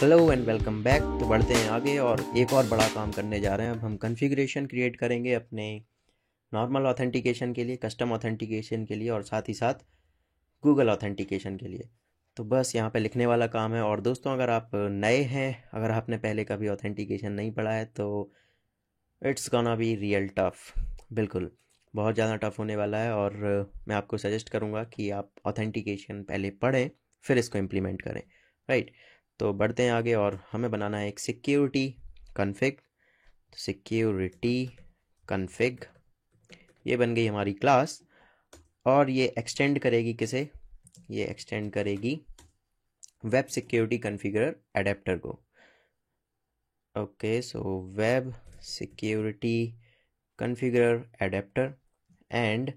Hello and welcome back. तो बढ़ते हैं आगे और एक और बड़ा काम करने जा रहे हैं। अब हम कॉन्फ़िगरेशन क्रिएट करेंगे अपने नॉर्मल ऑथेंटिकेशन के लिए, कस्टम ऑथेंटिकेशन के लिए और साथ ही साथ गूगल ऑथेंटिकेशन के लिए। तो बस यहाँ पे लिखने वाला काम है। और दोस्तों, अगर आप नए हैं, अगर आपने पहले कभी ऑथेंटिकेशन नहीं पढ़ा है तो it's gonna be real tough. बिल्कुल बहुत ज़्यादा टफ होने वाला है। और मैं आपको सजेस्ट करूँगा कि आप ऑथेंटिकेशन पहले पढ़ें, फिर इसको इम्प्लीमेंट करें। राइट। तो बढ़ते हैं आगे और हमें बनाना है एक सिक्योरिटी कॉन्फ़िग। सिक्योरिटी कॉन्फ़िग ये बन गई हमारी क्लास। और ये एक्सटेंड करेगी किसे? ये एक्सटेंड करेगी वेब सिक्योरिटी कॉन्फ़िगरर एडेप्टर को। Okay, so web security configurer adapter. And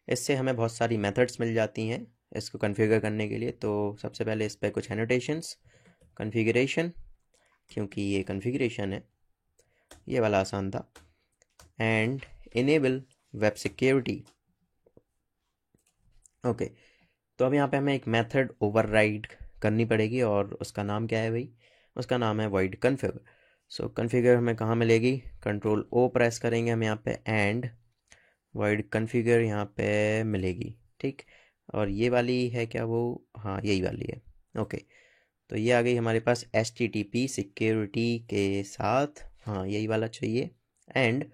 इससे हमें बहुत सारी मेथड्स मिल जाती हैं इसको कॉन्फ़िगर करने के लिए। तो सबसे पहले इस पर कुछ एनोटेशंस, कॉन्फ़िगरेशन, क्योंकि ये कॉन्फ़िगरेशन है, ये वाला आसान था। And enable web security. Okay, तो अब यहाँ पे हमें एक मेथड ओवरराइड करनी पड़ेगी और उसका नाम क्या है भाई? उसका नाम है void config। सो कॉन्फ़िगर हमें कहाँ मिलेगी? कंट्रोल ओ प्रेस करेंगे हम यहाँ पे एंड void configure यहाँ पे मिलेगी। ठीक, और ये वाली है क्या वो? हाँ, यही वाली है। ओके, तो ये आ गई हमारे पास HTTP सिक्योरिटी के साथ। हाँ, यही वाला चाहिए। एंड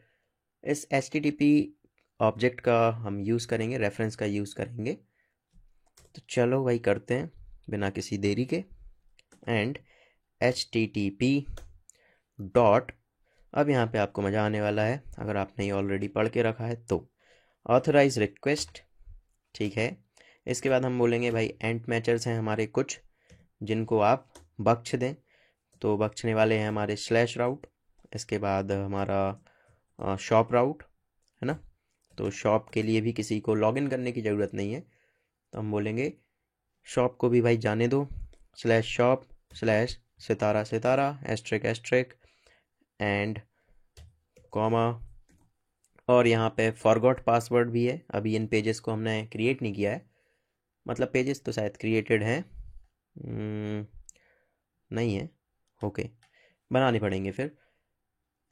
इस HTTP ऑब्जेक्ट का हम यूज़ करेंगे, रेफरेंस का यूज़ करेंगे। तो चलो भाई करते हैं बिना किसी देरी के। एंड HTTP डॉट, अब यहाँ पे आपको मज़ा आने वाला है अगर आपने ऑलरेडी पढ़ के रखा है तो, ऑथराइज रिक्वेस्ट। ठीक है, इसके बाद हम बोलेंगे भाई एंट मैचर्स हैं हमारे कुछ जिनको आप बख्श दें। तो बख्शने वाले हैं हमारे स्लैश राउट, इसके बाद हमारा शॉप राउट, है ना। तो शॉप के लिए भी किसी को लॉगिन करने की ज़रूरत नहीं है, तो हम बोलेंगे शॉप को भी भाई जाने दो, स्लैश शॉप स्लैश सितारा सितारा एस्ट्रिक एस्ट्रिक एंड कॉमा। और यहाँ पे फॉरगॉट पासवर्ड भी है। अभी इन पेजेस को हमने क्रिएट नहीं किया है, मतलब पेजेस तो शायद क्रिएटेड हैं, नहीं है। ओके, बनाने पड़ेंगे फिर।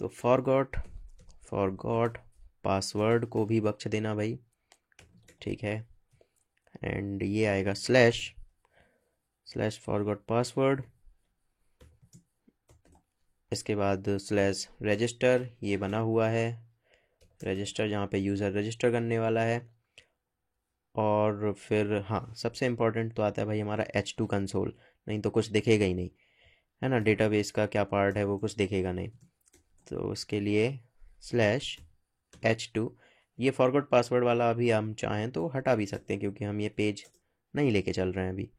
तो फॉरगॉट पासवर्ड को भी बख्श देना भाई। ठीक है, एंड ये आएगा स्लैश फॉरगॉट पासवर्ड, इसके बाद स्लैश रजिस्टर, ये बना हुआ है रजिस्टर जहाँ पे यूज़र रजिस्टर करने वाला है। और फिर हाँ, सबसे इम्पोर्टेंट तो आता है भाई हमारा H2 कंसोल, नहीं तो कुछ दिखेगा ही नहीं, है ना। डेटाबेस का क्या पार्ट है वो कुछ दिखेगा नहीं, तो उसके लिए स्लैश H2। ये फॉरगॉट पासवर्ड वाला अभी हम चाहें तो हटा भी सकते हैं क्योंकि हम ये पेज नहीं लेके चल रहे हैं अभी।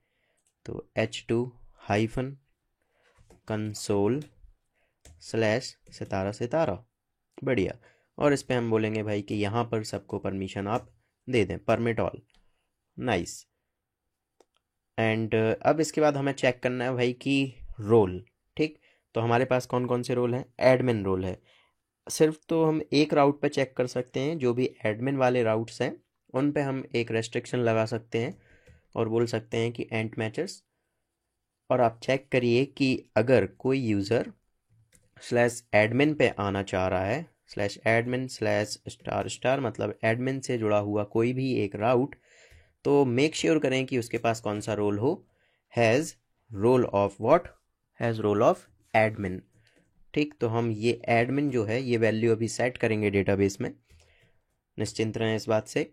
तो H2 हाइफन कंसोल स्लैश सितारा सितारा, बढ़िया। और इस पे हम बोलेंगे भाई कि यहाँ पर सबको परमिशन आप दे दें, परमिट ऑल, नाइस। एंड अब इसके बाद हमें चेक करना है भाई कि रोल। ठीक, तो हमारे पास कौन कौन से रोल हैं? एडमिन रोल है सिर्फ। तो हम एक राउट पे चेक कर सकते हैं, जो भी एडमिन वाले राउट्स हैं उन पे हम एक रेस्ट्रिक्शन लगा सकते हैं और बोल सकते हैं कि एंट मैचर्स। और आप चेक करिए कि अगर कोई यूज़र स्लैश एडमिन पे आना चाह रहा है, slash admin slash star star, मतलब एडमिन से जुड़ा हुआ कोई भी एक राउट, तो मेक श्योर करें कि उसके पास कौन सा रोल हो, has role of what, has role of admin. ठीक, तो हम ये एडमिन जो है ये वैल्यू अभी सेट करेंगे डेटाबेस में, निश्चिंत रहें इस बात से।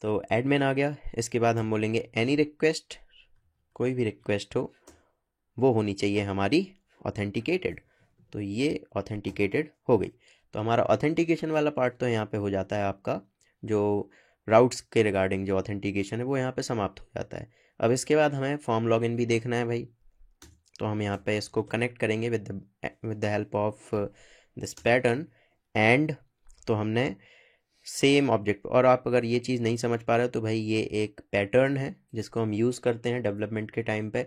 तो एडमिन आ गया। इसके बाद हम बोलेंगे एनी रिक्वेस्ट, कोई भी रिक्वेस्ट हो वो होनी चाहिए हमारी ऑथेंटिकेटेड। तो ये ऑथेंटिकेटेड हो गई। तो हमारा ऑथेंटिकेशन वाला पार्ट तो यहाँ पे हो जाता है आपका, जो राउट्स के रिगार्डिंग जो ऑथेंटिकेशन है वो यहाँ पे समाप्त हो जाता है। अब इसके बाद हमें फॉर्म लॉगिन भी देखना है भाई। तो हम यहाँ पे इसको कनेक्ट करेंगे with the help of this pattern. And तो हमने सेम ऑब्जेक्ट, और आप अगर ये चीज़ नहीं समझ पा रहे हो तो भाई ये एक पैटर्न है जिसको हम यूज़ करते हैं डेवलपमेंट के टाइम पे,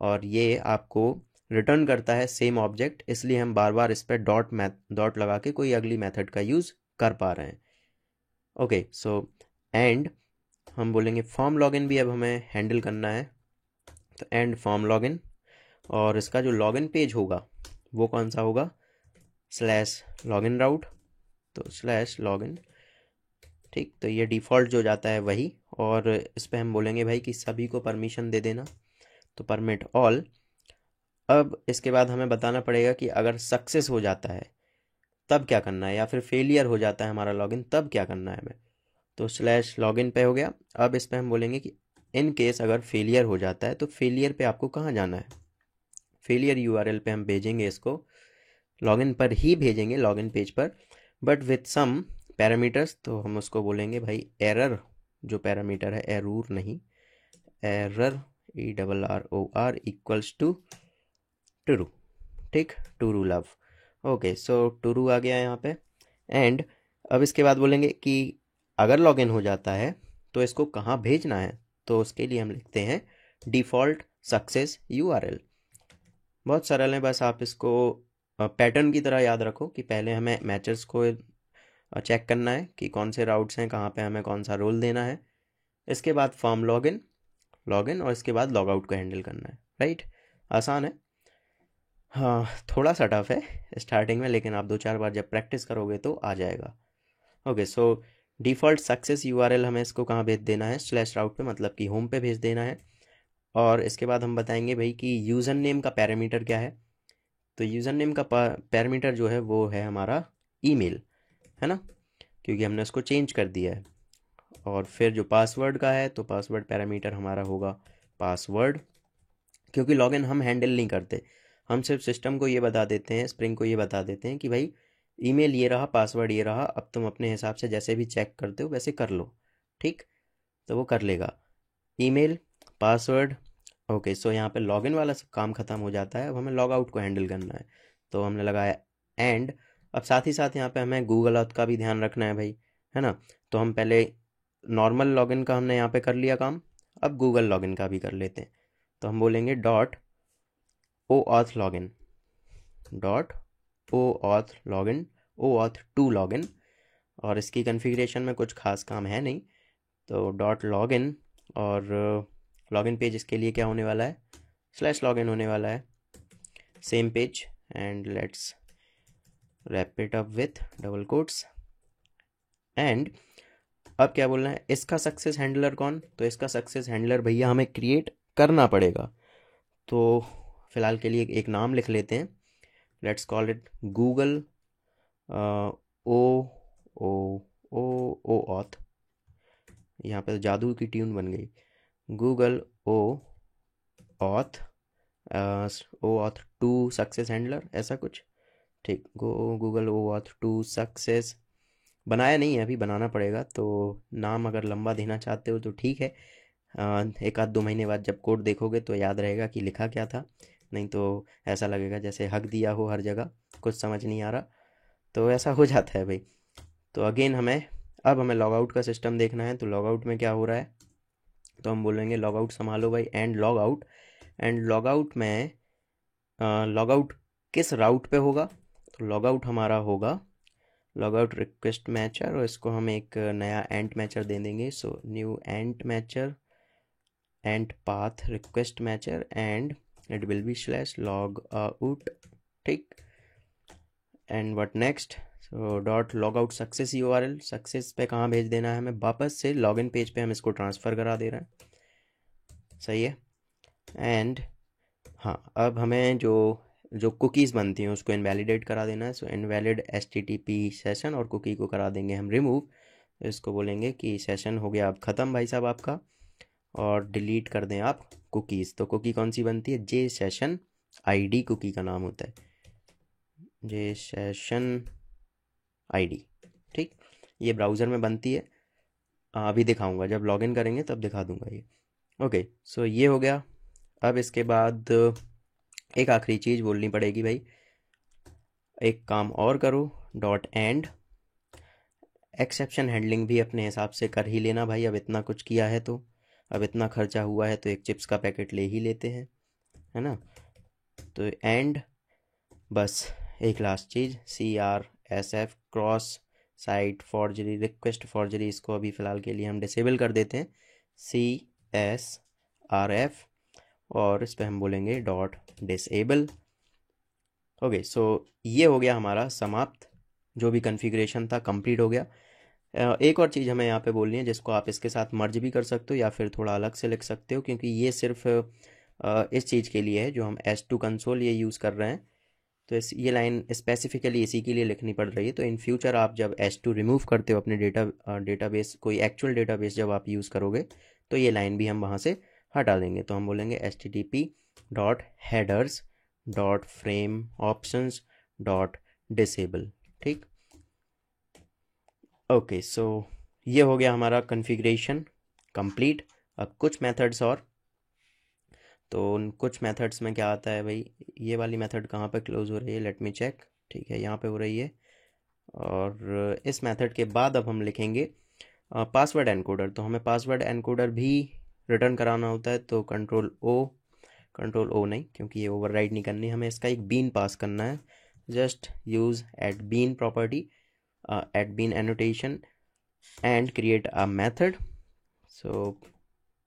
और ये आपको रिटर्न करता है सेम ऑब्जेक्ट, इसलिए हम बार बार इस पर डॉट लगा के कोई अगली मेथड का यूज़ कर पा रहे हैं। ओके, सो एंड हम बोलेंगे फॉर्म लॉगिन भी अब हमें हैंडल करना है। तो एंड फॉर्म लॉगिन, और इसका जो लॉगिन पेज होगा वो कौन सा होगा, स्लैश लॉगिन राउट, तो स्लैश लॉगिन। ठीक, तो ये डिफ़ॉल्ट जो जाता है वही, और इस पर हम बोलेंगे भाई कि सभी को परमिशन दे देना, तो परमिट ऑल। अब इसके बाद हमें बताना पड़ेगा कि अगर सक्सेस हो जाता है तब क्या करना है, या फिर फेलियर हो जाता है हमारा लॉगिन तब क्या करना है हमें। तो स्लैश लॉगिन पे हो गया। अब इस पे हम बोलेंगे कि इन केस अगर फेलियर हो जाता है तो फेलियर पे आपको कहाँ जाना है, फेलियर यूआरएल पे हम भेजेंगे इसको, लॉगिन पर ही भेजेंगे, लॉगिन पेज पर, बट विथ सम पैरामीटर्स। तो हम उसको बोलेंगे भाई एरर, जो पैरामीटर है एरूर नहीं, error ERROR equals to true. ठीक, true love. Okay, so true आ गया यहाँ पे। एंड अब इसके बाद बोलेंगे कि अगर लॉगिन हो जाता है तो इसको कहाँ भेजना है, तो उसके लिए हम लिखते हैं डिफ़ॉल्ट सक्सेस यूआरएल। बहुत सरल है, बस आप इसको पैटर्न की तरह याद रखो कि पहले हमें मैचेस को चेक करना है कि कौन से राउट्स हैं, कहाँ पे हमें कौन सा रोल देना है, इसके बाद फॉर्म लॉगिन, लॉगिन, और इसके बाद लॉग आउट को हैंडल करना है। राइट, आसान है। हाँ, थोड़ा सा टफ है स्टार्टिंग में, लेकिन आप 2-4 बार जब प्रैक्टिस करोगे तो आ जाएगा। ओके, सो डिफ़ॉल्ट सक्सेस यूआरएल हमें इसको कहाँ भेज देना है, स्लैश राउट पे, मतलब कि होम पे भेज देना है। और इसके बाद हम बताएंगे भाई कि यूज़र नेम का पैरामीटर क्या है। तो यूज़र नेम का पैरामीटर जो है वो है हमारा ईमेल, है ना, क्योंकि हमने उसको चेंज कर दिया है। और फिर जो पासवर्ड का है, तो पासवर्ड पैरामीटर हमारा होगा पासवर्ड, क्योंकि लॉगिन हम हैंडल नहीं करते, हम सिर्फ सिस्टम को ये बता देते हैं, स्प्रिंग को ये बता देते हैं कि भाई ईमेल ये रहा, पासवर्ड ये रहा, अब तुम अपने हिसाब से जैसे भी चेक करते हो वैसे कर लो। ठीक, तो वो कर लेगा, ईमेल, पासवर्ड। ओके, सो यहाँ पे लॉगिन वाला सब काम ख़त्म हो जाता है, अब हमें लॉग आउट को हैंडल करना है, तो हमने लगाया एंड। अब साथ ही साथ यहाँ पे हमें गूगल अर्थ का भी ध्यान रखना है भाई, है ना। तो हम पहले नॉर्मल लॉगिन का हमने यहाँ पे कर लिया काम, अब गूगल लॉगिन का भी कर लेते हैं। तो हम बोलेंगे dot O auth login, dot O auth login, O auth two login, और इसकी कन्फिग्रेशन में कुछ खास काम है नहीं, तो डॉट लॉगिन, और लॉगिन पेज इसके लिए क्या होने वाला है, स्लैश लॉगिन होने वाला है, same page, and let's wrap it up with double quotes. And अब क्या बोलना है, इसका सक्सेस हैंडलर कौन, तो इसका सक्सेस हैंडलर भैया हमें क्रिएट करना पड़ेगा। तो फिलहाल के लिए एक नाम लिख लेते हैं, let's call it Google O O O O auth, यहाँ पे तो जादू की ट्यून बन गई, Google O auth, O auth two success handler, ऐसा कुछ। ठीक, Google O auth two success, बनाया नहीं है, अभी बनाना पड़ेगा, तो नाम अगर लंबा देना चाहते हो तो ठीक है, एक आध 2 महीने बाद जब कोड देखोगे तो याद रहेगा कि लिखा क्या था, नहीं तो ऐसा लगेगा जैसे हक दिया हो हर जगह, कुछ समझ नहीं आ रहा, तो ऐसा हो जाता है भाई। तो अगेन अब हमें लॉग आउट का सिस्टम देखना है, तो लॉग आउट में क्या हो रहा है, तो हम बोलेंगे लॉग आउट संभालो भाई, and log out. And log out में लॉग आउट किस राउट पे होगा, तो लॉग आउट हमारा होगा लॉग आउट रिक्वेस्ट मैचर, और इसको हम एक नया एंट मैचर दे देंगे, so new ant matcher, ant path request matcher, and it will be slash log out. ठीक, and what next, so dot log out success URL, success पे कहाँ भेज देना है हमें, वापस से लॉगिन पेज पे हम इसको ट्रांसफ़र करा दे रहे हैं, सही है। एंड हाँ, अब हमें जो जो कुकीज़ बनती हैं उसको इनवैलिडेट करा देना है, सो इनवैलिड HTTP सेशन, और कुकी को करा देंगे हम रिमूव। इसको बोलेंगे कि सेशन हो गया अब ख़त्म भाई साहब आपका, और डिलीट कर दें आप कुकीज़। तो कुकी कौन सी बनती है, जे सेशन ID कुकी का नाम होता है, जे सेशन ID। ठीक, ये ब्राउज़र में बनती है, अभी दिखाऊंगा जब लॉगिन करेंगे तब दिखा दूंगा ये। ओके, सो ये हो गया। अब इसके बाद एक आखिरी चीज़ बोलनी पड़ेगी भाई, एक काम और करो, डॉट एंड एक्सेप्शन हैंडलिंग भी अपने हिसाब से कर ही लेना भाई, अब इतना कुछ किया है तो, अब इतना खर्चा हुआ है तो एक चिप्स का पैकेट ले ही लेते हैं, है ना। तो एंड बस एक लास्ट चीज़, CRSF cross site forgery, request forgery, इसको अभी फ़िलहाल के लिए हम डिसेबल कर देते हैं, CSRF और इस पर हम बोलेंगे डॉट डिसेबल। ओके, सो ये हो गया हमारा समाप्त, जो भी कॉन्फ़िगरेशन था कंप्लीट हो गया। एक और चीज़ हमें यहाँ पे बोलनी है, जिसको आप इसके साथ मर्ज भी कर सकते हो या फिर थोड़ा अलग से लिख सकते हो, क्योंकि ये सिर्फ इस चीज़ के लिए है जो हम S2 कंसोल ये यूज़ कर रहे हैं। तो ये लाइन स्पेसिफिकली इसी के लिए लिखनी पड़ रही है। तो इन फ्यूचर आप जब S2 रिमूव करते हो अपने डेटाबेस, कोई एक्चुअल डेटाबेस जब आप यूज़ करोगे, तो ये लाइन भी हम वहाँ से हटा देंगे। तो हम बोलेंगे http.headers.frameOptions.disable। ठीक, ओके, सो ये हो गया हमारा कॉन्फ़िगरेशन कंप्लीट। अब कुछ मेथड्स और, तो उन कुछ मेथड्स में क्या आता है भाई, ये वाली मेथड कहाँ पे क्लोज हो रही है, लेट मी चेक। ठीक है, यहाँ पे हो रही है। और इस मेथड के बाद अब हम लिखेंगे पासवर्ड एनकोडर। तो हमें पासवर्ड एनकोडर भी रिटर्न कराना होता है, तो कंट्रोल ओ नहीं, क्योंकि ये ओवरराइड नहीं करनी, हमें इसका एक बीन पास करना है। Just use at bean property, at bean annotation and create a method. So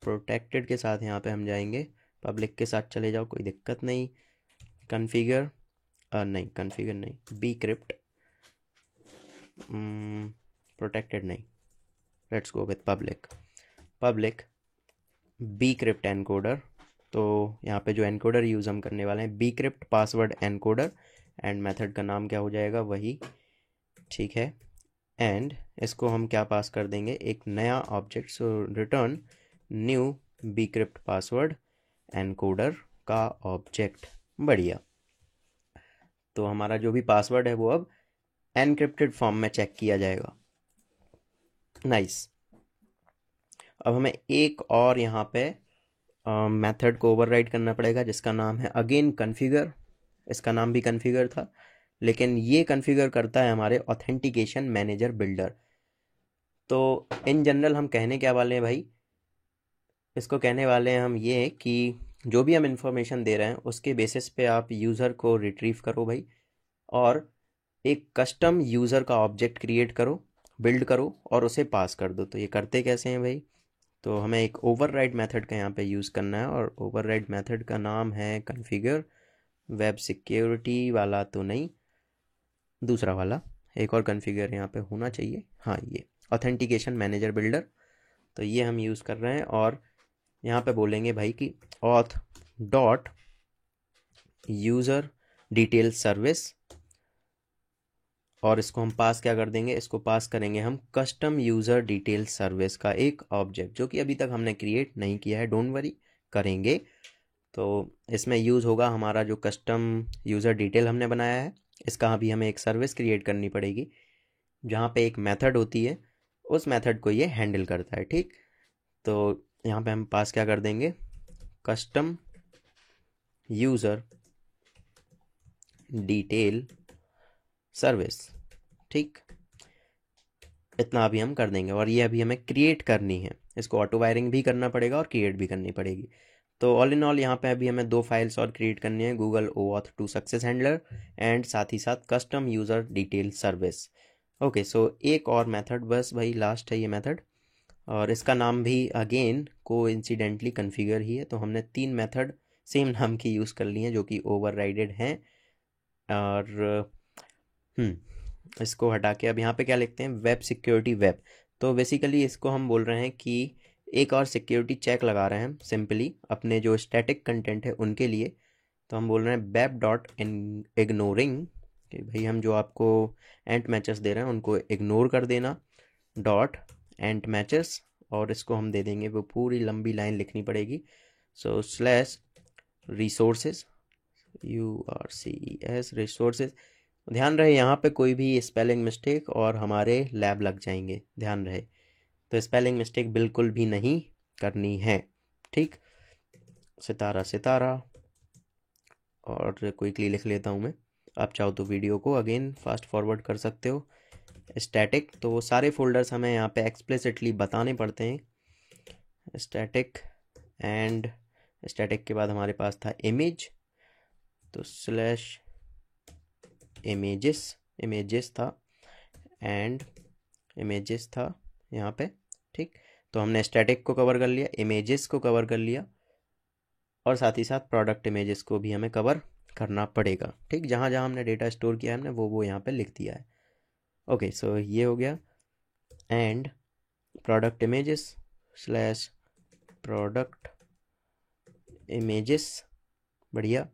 protected के साथ यहाँ पे हम जाएंगे, पब्लिक के साथ चले जाओ, कोई दिक्कत नहीं। कॉन्फ़िगर नहीं, बी क्रिप्ट, प्रोटेक्टेड नहीं, let's go with public B crypt encoder. तो यहाँ पे जो एनकोडर यूज़ हम करने वाले हैं, B crypt password encoder, and method का नाम क्या हो जाएगा, वही। ठीक है, एंड इसको हम क्या पास कर देंगे, एक नया object. So return new B crypt password encoder का ऑब्जेक्ट। बढ़िया, तो हमारा जो भी पासवर्ड है वो अब एनक्रिप्टेड फॉर्म में चेक किया जाएगा। नाइस। अब हमें एक और यहाँ पे मेथड को ओवरराइड करना पड़ेगा, जिसका नाम है अगेन कॉन्फ़िगर। इसका नाम भी कॉन्फ़िगर था, लेकिन ये कॉन्फ़िगर करता है हमारे ऑथेंटिकेशन मैनेजर बिल्डर। तो इन जनरल हम कहने क्या वाले हैं भाई, इसको कहने वाले हैं हम ये कि जो भी हम इंफॉर्मेशन दे रहे हैं उसके बेसिस पे आप यूज़र को रिट्रीव करो भाई, और एक कस्टम यूज़र का ऑब्जेक्ट क्रिएट करो, बिल्ड करो और उसे पास कर दो। तो ये करते कैसे हैं भाई, तो हमें एक ओवरराइड मेथड का यहाँ पे यूज़ करना है, और ओवरराइड मेथड का नाम है कॉन्फ़िगर। वेब सिक्योरिटी वाला तो नहीं, दूसरा वाला, एक और कॉन्फ़िगर यहाँ पे होना चाहिए, हाँ ये ऑथेंटिकेशन मैनेजर बिल्डर। तो ये हम यूज़ कर रहे हैं, और यहाँ पे बोलेंगे भाई कि auth dot user detail service, और इसको हम पास क्या कर देंगे, इसको पास करेंगे हम कस्टम यूज़र डिटेल सर्विस का एक ऑब्जेक्ट, जो कि अभी तक हमने क्रिएट नहीं किया है, डोंट वरी, करेंगे। तो इसमें यूज़ होगा हमारा जो कस्टम यूज़र डिटेल हमने बनाया है, इसका अभी हमें एक सर्विस क्रिएट करनी पड़ेगी, जहाँ पे एक मेथड होती है, उस मेथड को ये हैंडल करता है। ठीक, तो यहाँ पे हम पास क्या कर देंगे, कस्टम यूज़र डिटेल सर्विस। ठीक, इतना अभी हम कर देंगे, और ये अभी हमें क्रिएट करनी है, इसको ऑटो वायरिंग भी करना पड़ेगा और क्रिएट भी करनी पड़ेगी। तो ऑल इन ऑल यहाँ पे अभी हमें 2 फाइल्स और क्रिएट करनी है, Google OAuth 2 success handler and साथ ही साथ custom user detail service. Okay, so एक और मेथड बस भाई, लास्ट है ये मेथड, और इसका नाम भी अगेन कोइंसिडेंटली कॉन्फ़िगर ही है। तो हमने 3 मेथड सेम नाम की यूज़ कर ली हैं, जो कि ओवरराइडेड हैं। और इसको हटा के अब यहाँ पे क्या लिखते हैं, वेब सिक्योरिटी वेब। तो बेसिकली इसको हम बोल रहे हैं कि एक और सिक्योरिटी चेक लगा रहे हैं सिंपली अपने जो स्टैटिक कंटेंट है उनके लिए। तो हम बोल रहे हैं वेब डॉट इग्नोरिंग, कि भाई हम जो आपको एंट मैचेस दे रहे हैं उनको इग्नोर कर देना, डॉट एंट मैचेस, और इसको हम दे देंगे, वो पूरी लंबी लाइन लिखनी पड़ेगी। सो स्लैश रिसोर्सेज, URCES रिसोर्सेज। ध्यान रहे यहाँ पे कोई भी स्पेलिंग मिस्टेक और हमारे लैब लग जाएंगे, ध्यान रहे, तो स्पेलिंग मिस्टेक बिल्कुल भी नहीं करनी है। ठीक, सितारा सितारा, और क्विकली लिख लेता हूँ मैं, आप चाहो तो वीडियो को अगेन फास्ट फॉरवर्ड कर सकते हो। स्टैटिक, तो वो सारे फोल्डर्स हमें यहाँ पे एक्सप्लिसिटली बताने पड़ते हैं। स्टैटिक, एंड स्टैटिक के बाद हमारे पास था इमेज, तो स्लैश इमेजेस था, एंड इमेजेस था यहाँ पे। ठीक, तो हमने स्टैटिक को कवर कर लिया, इमेजेस को कवर कर लिया, और साथ ही साथ प्रोडक्ट इमेजेस को भी हमें कवर करना पड़ेगा। ठीक, जहाँ जहाँ हमने डेटा स्टोर किया है हमने वो यहाँ पे लिख दिया है। ओके, सो ये हो गया। And product images slash product images, बढ़िया,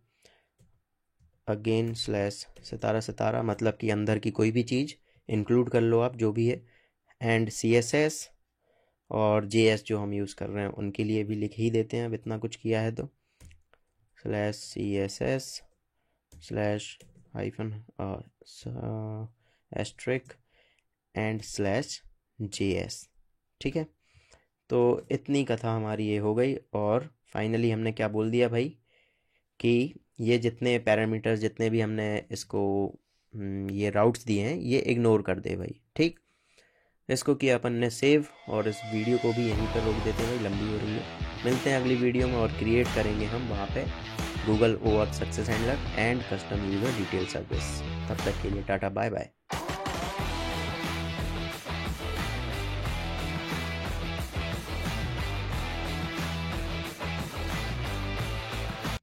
अगेन स्लैश सितारा सितारा, मतलब कि अंदर की कोई भी चीज़ इंक्लूड कर लो आप जो भी है। एंड CSS और JS जो हम यूज़ कर रहे हैं उनके लिए भी लिख ही देते हैं, अब इतना कुछ किया है तो, slash CSS slash hyphen asterisk and slash JS। ठीक है, तो इतनी कथा हमारी ये हो गई। और फाइनली हमने क्या बोल दिया भाई कि ये जितने पैरामीटर्स जितने भी हमने इसको ये राउट्स दिए हैं ये इग्नोर कर दे भाई। ठीक, इसको किया अपन ने सेव, और इस वीडियो को भी यहीं पर रोक देते हैं भाई, लंबी हो रही है। मिलते हैं अगली वीडियो में और क्रिएट करेंगे हम वहाँ पे Google OAuth success handler and custom user detail service. तब तक के लिए टाटा बाय बाय।